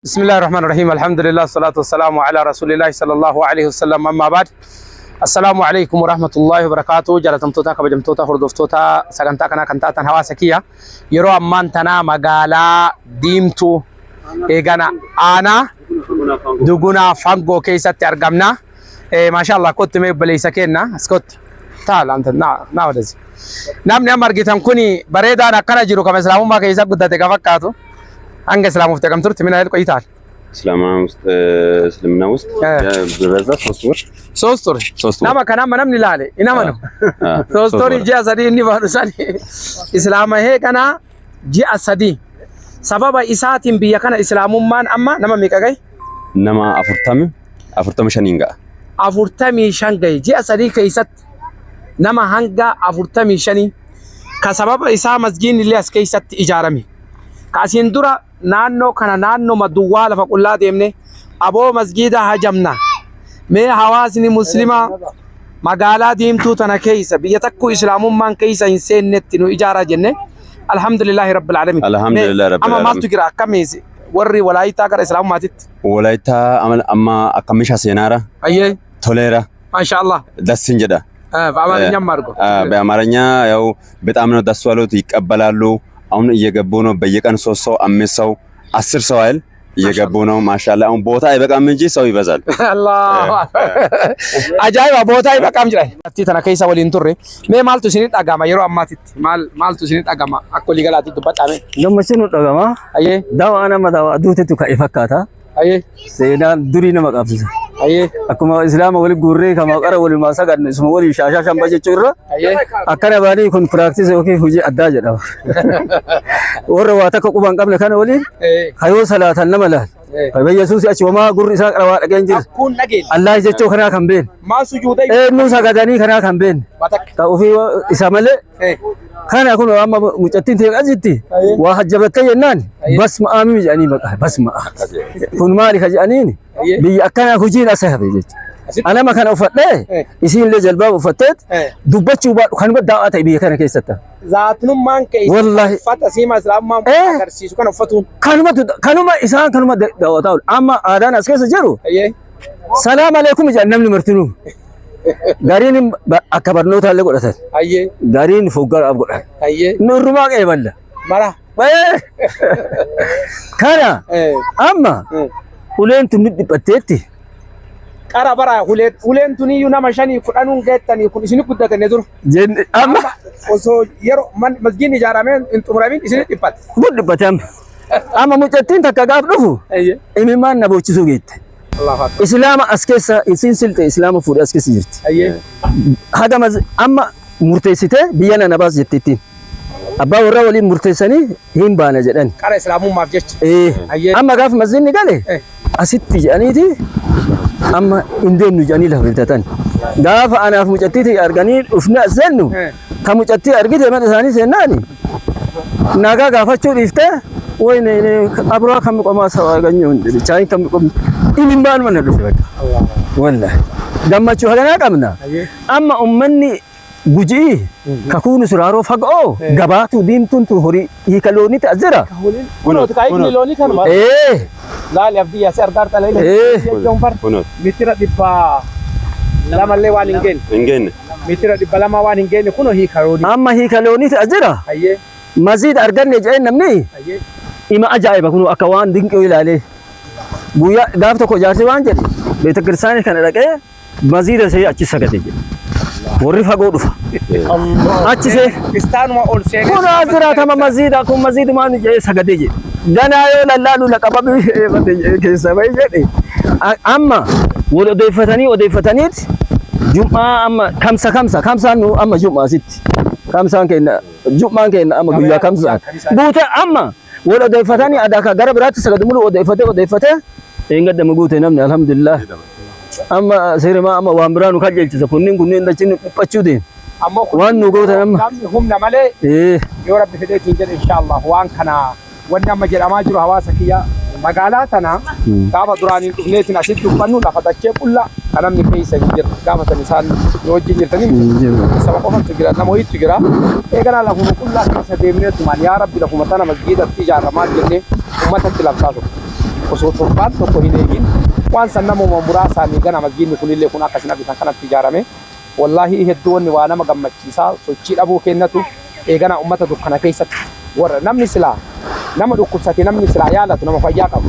بسم الله الرحمن الرحيم الحمد لله والصلاة والسلام على رسول الله صلى الله عليه وسلم أما بعد السلام عليكم ورحمة الله وبركاته جلتمتوتا كبجمتوتا هردفتوتا سكنتا كنا كنتاتا هواسكية يرو أمان تنا مقالا ديمتو إيغانا آنا دوغونا فانقو كيسا ترقمنا ما شاء الله كنت ميبلي سكينا اسكت تعال أنت ناودزي نامني أمر جيتم كوني بريدا نكنا جيرو كما سلامو ما كيسا قدتك فكاتو أنك سلام مفتكم ترت من هذا القيتال. سلامنا وست ببزة صوستور. نما كنا ما نمني لالي إنا منو. صوستوري جاء سدي إني بارساني. إسلام هي كنا جاء سدي. سبب إساتين بيا كنا إسلام مان أما نما ميكاعي. نما أفرتم شنينغا. أفرتم شنغاي جاء سدي كيسات. نما هنغا أفرتم شني. كسبب إسام مسجين اللي أسكيسات إجارمي. كاسين درا نانو كنا نانو مدوال فقلا ديمني أبو مسجد هجمنا مي حواسني مسلمة مقالا ديمتو تنا كيسا بيتكو إسلام من كيسا إنسان نتنو إجارة جنة الحمد لله رب العالمين الحمد لله رب العالمين أما ما تقرأ كميسي وري ولايتا كر إسلام ماتت ولايتا أما أكمش سينارة أيه توليرا ما شاء الله دسين جدا بأمارنيا مارغو بأمارنيا يو بتأمنو دسوالو تيقبلالو አሁን እየገቡ ነው በየቀን 3 ሰው 5 ሰው 10 ሰው አይል እየገቡ ነው ማሻአላ አሁን ቦታ አይበቃም እንጂ ሰው ይበዛል አላህ አጃይባ ቦታ አይበቃም ይላል አቲ ተናከይሳ ወሊን ቱሬ ሜ ማልቱ ሲኒ ዳጋማ የሮ አማቲት ማልቱ ሲኒ ዳጋማ አኮ ሊገላቲ ዱባጣሜ ለምሲኑ ዳጋማ አየ ዳዋና መዳዋ ዱቲቱ ከይፈካታ አየ ሴና ዱሪ ነው መቃፍስ አየ አኩማ እስላም ወሊ ጉሬ ከማቀረ ወሊ ማሳጋን ስሙ ወሊ ሻሻ ሻምባ ጀቹራ አየ አከነ ባዲ ኮን ፕራክቲስ ኦኬ ሁጂ አዳ ጀዳ ወረ ዋታ ከቁባን ቀብለ ከነ ወሊ ሃዮ ሰላተን ነመላል በኢየሱስ ያቺ ወማ ጉር ኢሳ ቀረዋ ደገንጂ አኩን ነጌል አላህ ጀቾ ከና ከምቤን ማሱ ጁደይ ኑ ሰጋዳኒ ከና ከምቤን ታኡፊ ኢሳመለ كان أكون أما مجتين تيجي وحجبت ينان بس ما أمي جاني بقى بس ما كون مالي خجانيني بي أكان خجين أسهب يجي أنا ما كان أفتح يصير لي جلباب أفتح دبّت شو بعد خان بدأ أتى بي كان كيسته ذاتنو مان كيس والله فات أسيما سلام ما كرسي كان أفتون كانوا ما إنسان كانوا ما دعوة تقول أما أذان أسكت جرو سلام عليكم جنّم المرتنو دارين أكبر نوت هلا قلت أيه دارين فوقر أب قلت أيه نور ما قبل مرا كنا أما ولين تمد بتأتي كارا برا ولين توني يونا مشاني كأنون قتني كل شيء كده تندور جن أما وسو يرو من مسجين جارامين أنتم رامين إسني تبات بود بتأم أما مجتين تكاغاب لفو أيه إمام نبوش سويت إسلام أسكيس إنسان إسلام فور أسكيس جرت. أيه. هذا مز أما مرتسيته بيانا نباز جتتين. أبا ورا ولي مرتساني هم بانا جدًا. كار إسلام ما بجت. إيه. أيه. أما قاف مزين نقاله. أسيت تجاني دي. أما إندين نجاني له بنتان. قاف أنا في مجتتي أرجاني وفنا زنو. كمجتتي أرجيت ما تساني سناني. ناقا قافة ريفته. وين أبرا كم قما سوا غنيون. جاي كم قم. إمام بان من هذا والله لما شو هذا ناقمنا أما أمني بوجي ككون سرارو فقو جباتو ديمتون تهوري هي كلوني تأجرا كنوت كاي كلوني كان ما إيه لا لفدي يا سردار تلاقي إيه جمبر متيرة دبا لما اللي وانينجين إنجين متيرة دبا لما وانينجين كنو هي كلوني أما هي كلوني تأجرا أيه مزيد أرجعني جاي نمني أيه إما أجايب كنو أكوان دينك ويلالي बुया दाब तो कोजार से वांचे बेटा किरसाने खाने लगे मज़ीद से अच्छी सकते हैं वोरी फागोड़ अच्छी से किस्तान में और से पूरा जरा था मज़ीद मान जे सकते हैं जनायो लल्लालू लकबा भी कैसा भाई जे अम्मा वो देफतनी जुम्मा अम्मा खमसा नु अम्मा जुम्मा सिट खमसा के जुम्मा के अम्मा बुया खमसा बूटा अम्मा वो देफतनी अदा का गरब रात सकते मुलो देफते إنقد مقوته نمني الحمد لله أما سيرما أما وامبرانو خجل كنين دشين بتشودين وان نقوته نم هم نملي إيه يا رب في ذلك إن شاء الله وان كنا وانا مجرى ما جرى هواسكيا مقالاتنا كابا دراني نيتنا سيد بنو لقد أشيب ولا أنا من كيس يجر كابا الإنسان يوجي يرتني سبقهم تجرا نموي تجرا إيه كنا لهم كلها كيس ديمنة ثمان يا رب لهم تنا مسجد التجارة ما جرني وما تطلع ساسو osoo torbaan tokko hin eegin waan san namuma muraasaanii gana masjiidni kunillee kun akkasina bitan kanatti ijaarame wallahi hedduu wanni waa nama gammachiisaa sochii dhabuu kennatu eegana ummata dukkana keessatti warra namni silaa nama dhukkubsate namni silaa yaalatu nama fayyaa qabu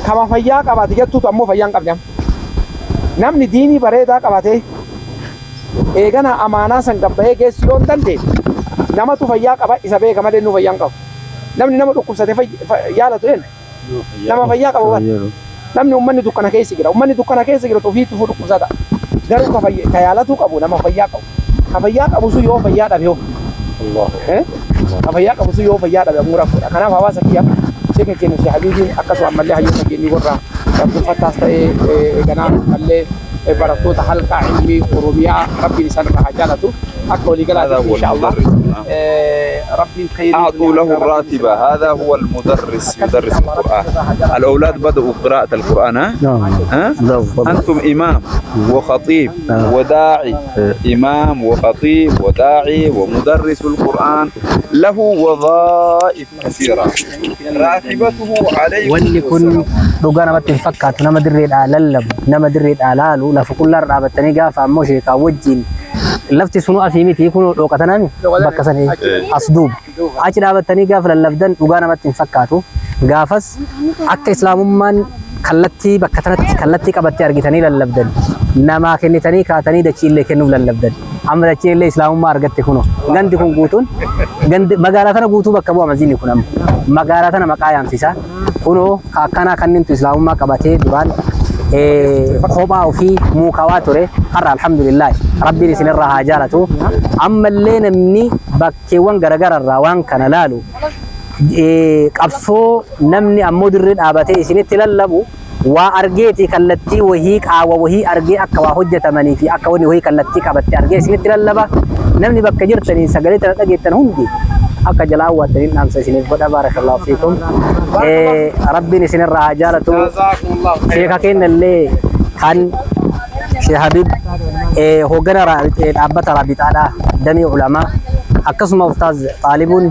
kama fayyaa qabaate jettuutu ammoo fayyaa hin qabne namni diinii bareedaa qabaate eegana amaanaa san gabbahee geessu yoo hin dandeenye namatu fayyaa qaba isa beeka malee nu fayyaa hin qabu namni nama dhukkubsate yaalatu eenyu nama fayyaa qabu waan namni ummanni dukkana keessa jira ummanni dukkana keessa jira ofiitu fu dhukkubsata garuu ka yaalatu qabu nama fayyaa qabu ka fayyaa qabu sun yoo fayyaa dhabe yoo ka fayyaa qabu sun yoo fayyaa dhabe ammoo rakkoodha kanaaf hawaasa kiyya sheekha keenya Sheekh Habiibiin akkasuma ammallee hayyoota keenya warra Abdulfattaas ta'ee ganaa ammallee barattoota halqaa ilmii Oromiyaa rabbiin isaan irraa haa jaalatu akka waliigalaatti inshaallah ربي خير أعطوا له الراتبة هذا هو المدرس يدرس القرآن الأولاد بدأوا قراءة القرآن ها؟ أنتم إمام وخطيب وداعي إمام وخطيب وداعي ومدرس القرآن له وظائف كثيرة راتبته عليه ولكن دوغانا بتنفكات نما دريد على نما دريد على لا فكل رابطني قافا موشي كوجين لفتي سنو أسيمتي يكونوا لوقتنا بكسني أصدوب أجل أبتني قاف للفدن وقانا متن فكاتو قافس أك إسلام من خلتي بكتنت خلتي كبتي أرجتني للفدن نما كنتني كاتني دشيل لكنو للفدن أما دشيل إسلام ما أرجت كونو غند يكون قوتون غند مقالاتنا قوتو بكبوا مزين يكونم مقالاتنا مقايام سيسا كونو كأكنا كننتو إسلام ما كبتي دوان خوبا وفي موكواتوري قرر الحمد لله ربي نسين الرها جالته أما اللي نمني بكيوان غرغر الروان كان لالو قبصو نمني أمو درين آباتي سنة تلالبو وأرجيتي كالتي وهيك وهي أرجي أكوا حجة مني في أكواني وهي كالتي كابتي أرجي سنة تلالبا نمني بكجرتني سجلت تجيتن هندي أكا جلاوة تنين نام سنين بدا بارك الله فيكم ربي نسين الرها جالته شيخا كين اللي كان Sheekh Habiib hoogganaa dhaabbata Raabitaadhaa damee ulamaa akkasuma ustaaz Xaalibuun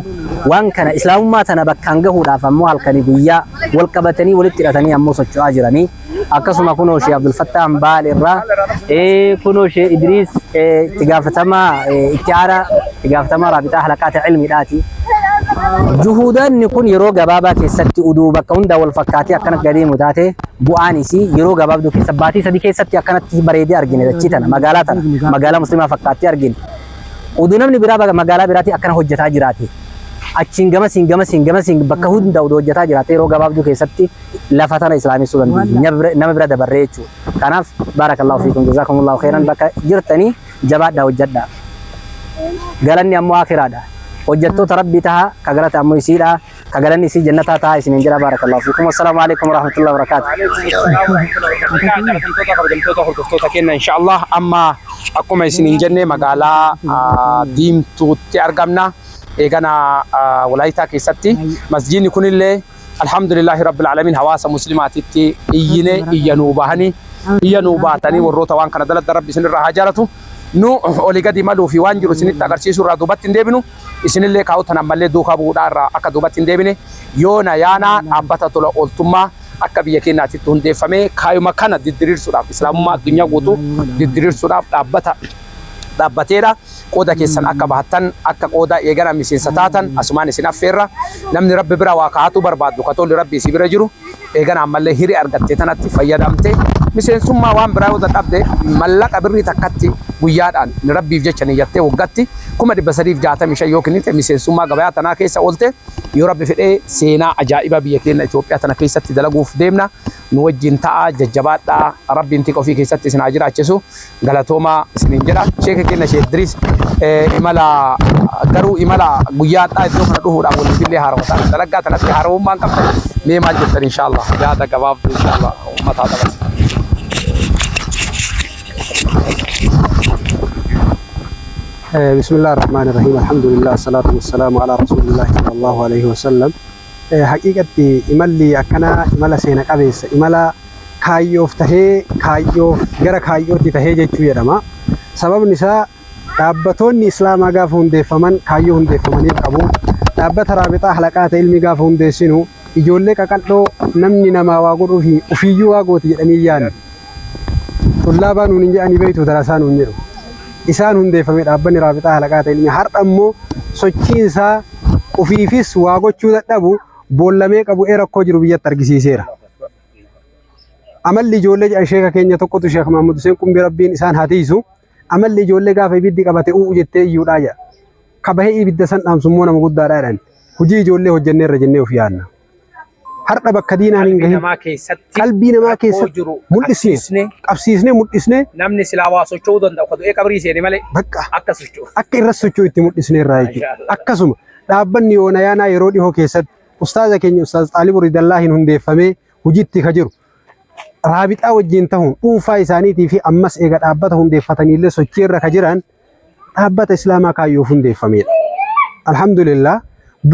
waan kana islaamummaa tana bakkaan gahuudhaaf ammoo halkanii guyyaa wal qabatanii walitti hidhatanii ammoo socho'aa jiranii akkasuma kunoo Sheekh Abdulfattah Baal irraa kunoo Sheekh Idriis itti gaafatamaa Raabitaa halaqaata ilmiidhaati. Juhuudaan kun yeroo gabaabaa keessatti uduu bakka hunda wal fakkaatee akkanatti gadeemu taate bu'aan isii yeroo gabaabduu keessa baatii sadii keessatti akkanatti bareedee argine dachii tana magaalaa musliimaa fakkaattee argine. Uduu namni biraa magaalaa biraatti akkana hojjetaa jiraate achiin gamasiin bakka hunda uduu hojjetaa jiraate yeroo gabaabduu keessatti lafa tana islaamessuu dandeenya nama bira dabarree jechuudha. Kanaaf baarakallahu fiikum jazaakumullahu khairan bakka jirtanii jabaadhaa hojjedhaa. Galanni ammoo akhiraadha. hojjettoota rabbii taha kagalata ammoo isiidha kagalanni isii jannataa taha isiniin jira barakallahu fiikum wassalamu alaykum warahmatullahi wabarakatuh hordoftoota keenya inshallah amma akkuma isiniin jenne magaalaa diimtuutti argamna eegana Walaayittaa keessatti masjiidni kunillee alhamdulillahi rabbil alamin hawaasa muslimaatitti iyyanuu baatanii warroota waan kana daladda rabbi isinirraa haa jaalatu nu oli gadi maluu fi waan jiru isinitti agarsiisuu irraa duubatti hin deebinu isinillee kaa'utan ammallee duukaa bu'uudhaa irraa akka duubatti hin deebine yoona yaana dhaabbata tola ooltummaa akka biyya keenyaatti hundeeffamee kaayuma kana diddiriirsuudhaaf islaamummaa addunyaa guutuu diddiriirsuudhaaf dhaabbateedha qooda keessan akka bahattan akka qooda eegana miseensa taatan asumaan isin affeerra namni rabbi bira waa kaa'atu barbaadu katolli rabbi isii bira jiru eegana ammallee hirii argattee tanatti fayyadamte miseensummaa waan biraa yoo dadhabde mallaqa birrii takkatti guyyaadhaan ni rabbiif jecha niyyattee waggaatti 365 yookiin miseensummaa gabayaa tanaa keessa oolte yoo rabbi fedhee seenaa ajaa'iba biyya keenya Itoophiyaa tana keessatti dalaguuf deemna nu wajjin ta'a jajjabaadhaa rabbiin tika ofii keessatti isin haa jiraachisu galatoomaa isiniin jedha sheekha keenya Sheekh Idriis imala garuu imala guyyaadhaa iddoo kana dhufuudhaan waliifillee haarawwataan dalagaa tanatti haarawummaan qabda mee maal jettan inshallah yaada gabaabduu inshallah ummataa dabarsa. بسم الله الرحمن الرحيم الحمد لله والصلاة والسلام على رسول الله صلى الله عليه وسلم حقيقة إمالي أكنا إمالا سينا قبيس إمالا كايوف تهي كايوف غير كايوف تهي جيتو يرما سبب نساء دابتون إسلام غافون دي فمن كايوهن دي فمن يقبو دابت رابطة حلقات علمي غافون دي سنو ijoollee qaqal'oo namni namaa waa godhuu fi ufiyyuu waa gooti jedhanii yaani tullaabaa nuun hin jedhanii beektu darasaa nuun jedhu isaan hundeeffame dhaabbanni Raabitaa Halaqaata Ilmii har'a immoo sochiin isaa ufiifis waa gochuu dadhabu boollamee qabu rakkoo jiru biyyatti argisiiseera. Amalli ijoollee jedhan sheeka keenya tokkotu Sheek Mahmud Hussein Qumbii Rabbiin isaan hatiisu amalli ijoollee gaafa ibiddi qabate jettee iyyuudhaa jedha. Kabahee ibidda san dhaamsummoo nama guddaadha jedhan hojii ijoollee hojjenneerra jennee of yaadna. Har'a bakka diinaan hin gahin qalbii namaa keessatti mul'isnee qabsiisnee mul'isnee namni silaa waa socho'uu danda'u ka du'ee qabrii seene malee akka socho'u akka irra socho'u itti mul'isneerraa jechuudha. Akkasuma dhaabbanni yoona yaanaa yeroo dhihoo keessatti ustaaza keenya ustaaz Xaalib Ridallaahiin hundeeffamee hojiitti ka jiru. Raabixaa wajjin ta'uun dhuunfaa isaaniitii fi ammas eega dhaabbata hundeeffataniillee sochiirra ka jiran dhaabbata Islaamaa kaayyoof hundeeffamedha. Alhamdulillah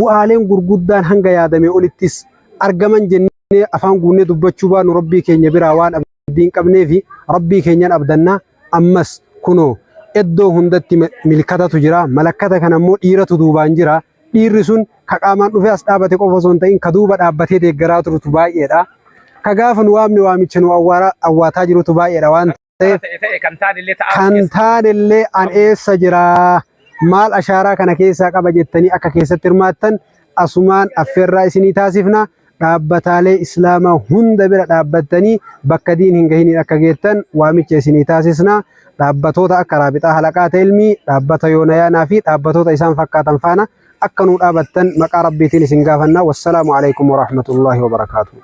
bu'aaleen gurguddaan hanga yaadamee olittis argaman jennee afaan guunnee dubbachuu baanu rabbii keenya biraa waan abdii hin qabnee fi rabbii keenyan abdannaa ammas kunoo iddoo hundatti milkatatu jira malakkata kana immoo dhiiratu duubaan jira dhiirri sun ka qaamaan dhufee as dhaabate qofa osoo hin ta'in ka duuba dhaabbatee deeggaraa turutu baay'eedha. Ka gaafa nu waamne waamicha nu awwaataa jirutu baay'eedha waan ta'eef kan taanillee an eessa jira maal ashaaraa kana keessaa qaba jettanii akka keessatti hirmaattan asumaan affeerraa isinii taasifna. Dhaabbataalee Islaamaa hunda bira dhaabbattanii bakka diin hin gahiniin akka geettan waamicha isinii taasisna. Dhaabbatoota akka Raabitaa Halaqaata Ilmii, dhaabbata yoona yaanaa fi dhaabbatoota isaan fakkaatan faana akka nu dhaabattan maqaa rabbiitiin isin gaafanna. Wassalaamu alaikum warahmatullaahi wabarakaatuh.